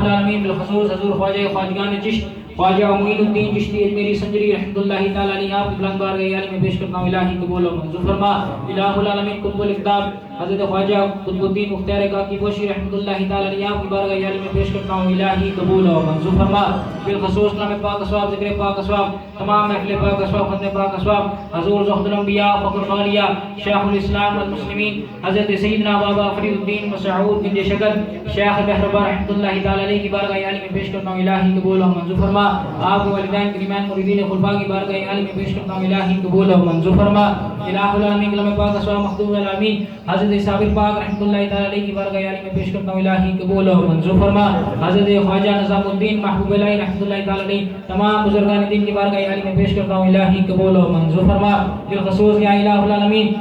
العالمین بالخصوص حضور خواجہ خواجگان چشت خواجہ معین الدین چشتی اجمیری سنجری رحمۃ اللہ تعالی علیہ آپ کی بلند بارگاہ عالی میں پیش کرتا ہوں الہی قبول و منظور فرما۔ الہ العالمین قطب الاقطاب حضرت خواجہ قطب الدین مختار کاکی پوشی رحمۃ اللہ تعالی علیہ آپ کی بارگاہ عالی میں پیش کرتا ہوں الہی قبول و منظور فرما۔ بالخصوص نام پاک اسواب ذکر پاک اسواب تمام محفل پاک اسواب ختم پاک اسواب حضور زہد الانبیاء فخر الغالیہ شیخ الاسلام والمسلمین حضرت سیدنا بابا فرید الدین مسعود بن شکر شیخ بہربا رحمۃ اللہ تعالی علیہ کی بارگاہ عالی میں پیش کرتا ہوں الہی قبول و منظور فرما۔ آپ کے والدین کریمان مریدین خلفاء کی بارگاہ عالی میں پیش کرتا ہوں الہی قبول و منظور فرما۔ الہ العالمین کلام پاک اسواب مخدوم العالمین حضرت صابر پاک رحمۃ اللہ تعالی علیہ کی بارگاہ عالی میں پیش کرتا ہوں الہی قبول و منظور فرما۔ حضرت خواجہ نظام الدین محبوب اللہ رحمۃ اللہ تعالی علیہ تمام بزرگان دین کی بارگاہ عالی میں پیش کرتا ہوں الہی قبول و منظور فرما۔ بالخصوص یا الہ العالمین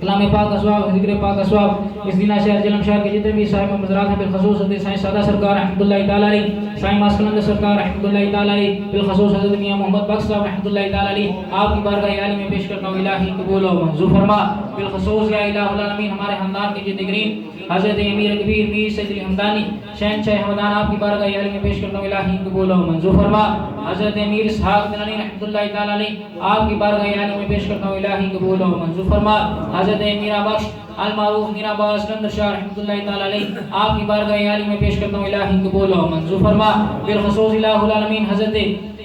کلام پاک اسواب ذکر پاک اسواب اس دینہ شہر جلم شہر کے جتنے بھی صاحب مزارات ہیں بالخصوص حضرت سائیں سادہ سرکار رحمۃ اللہ تعالی علیہ سائیں ماسکلند سرکار رحمۃ اللہ تعالی علیہ بالخصوص حضرت میاں محمد بخش صاحب رحمۃ اللہ تعالی علیہ آپ کی بارگاہ عالی میں پیش کرتا ہوں الہی قبول و منظور فرما۔ بالخصوص یا الہ العالمین ہمارے خاندان کے جدگرین حضرت امیر کبیر میر سید علی حمدانی شہنشاہ حمدان آپ کی بارگاہ عالی میں پیش کرتا ہوں الہی قبول و منظور فرما۔ حضرت امیر اسحاق بن علی رحمۃ اللہ تعالی علیہ آپ کی بارگاہ عالی میں پیش کرتا ہوں الہی قبول و منظور فرما۔ حضرت میرا بخش المعروف میرا عباس اسکندر شاہ رحمۃ اللہ تعالی علیہ آپ کی بارگاہ عالی میں پیش کرتا ہوں الہی قبول و منظور فرما۔ بالخصوص الہ العالمین حضرت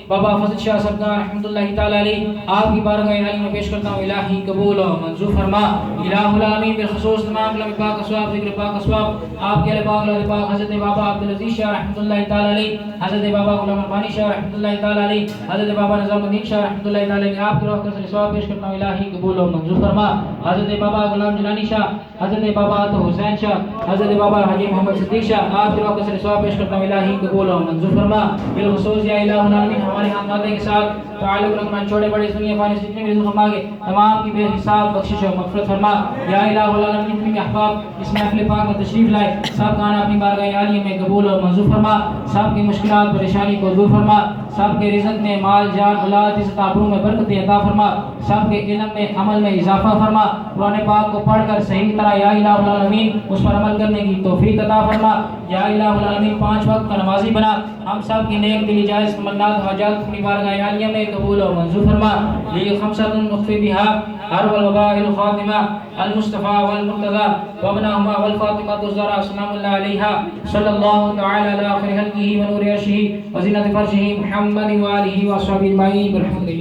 بابا فضل شاہ سرکار رحمۃ اللہ تعالی علیہ آپ کی بارگاہ عالی میں پیش کرتا ہوں الہی قبول و منظور فرما۔ الہ العالمین بالخصوص تمام کلام پاک اسواب ذکر پاک اسواب آپ کے پاک لال پاک حضرت بابا عبدالعزیز شاہ رحمۃ اللہ تعالی علیہ حضرت بابا غلام ربانی شاہ رحمۃ اللہ تعالی علیہ حضرت بابا نظام الدین شاہ رحمۃ اللہ تعالی علیہ آپ کی روح سے ثواب پیش کرتا ہوں الہی قبول و منظور فرما۔ حضرت بابا غلام جلانی شاہ حضرت بابا عطا حسین شاہ حضرت بابا حاجی محمد صدیق شاہ آپ کی روح سے ثواب پیش کرتا ہوں الہی قبول و منظور فرما۔ بالخصوص یا الہ العالمین ہمارے خاندان کے ساتھ تعلق رکھنا چھوٹے بڑے دنیا پانی جتنے بھی رزق مانگے تمام کی بے حساب بخشش و مغفرت فرما۔ یا الہ العالمین جتنے کے احباب اس محفل پاک میں تشریف لائے سب کا اپنی بارگاہ عالی میں قبول و منظور فرما۔ سب کی مشکلات پریشانی کو دور فرما۔ سب کے رزق میں مال جان اولاد عزت آبرو میں برکت عطا فرما۔ سب کے علم میں عمل میں اضافہ فرما۔ قرآن پاک کو پڑھ کر صحیح طرح یا الہ العالمین اس پر عمل کرنے کی توفیق عطا فرما۔ یا الہ العالمین 5 وقت کا نمازی بنا ہم سب کی نیک دلی جائز تمنات حاجات اپنی بارگاہ عالیہ میں قبول و منظور فرما۔ یہ خمسۃ نخفی بها حرب الوباء الخاتمہ المصطفى والمرتضى وابنهما والفاطمة الزهراء سلام الله عليها صلى الله تعالى على خير خلقه ونور عرشه وزينة فرشه محمد وآله وصحبه أجمعين برحمته.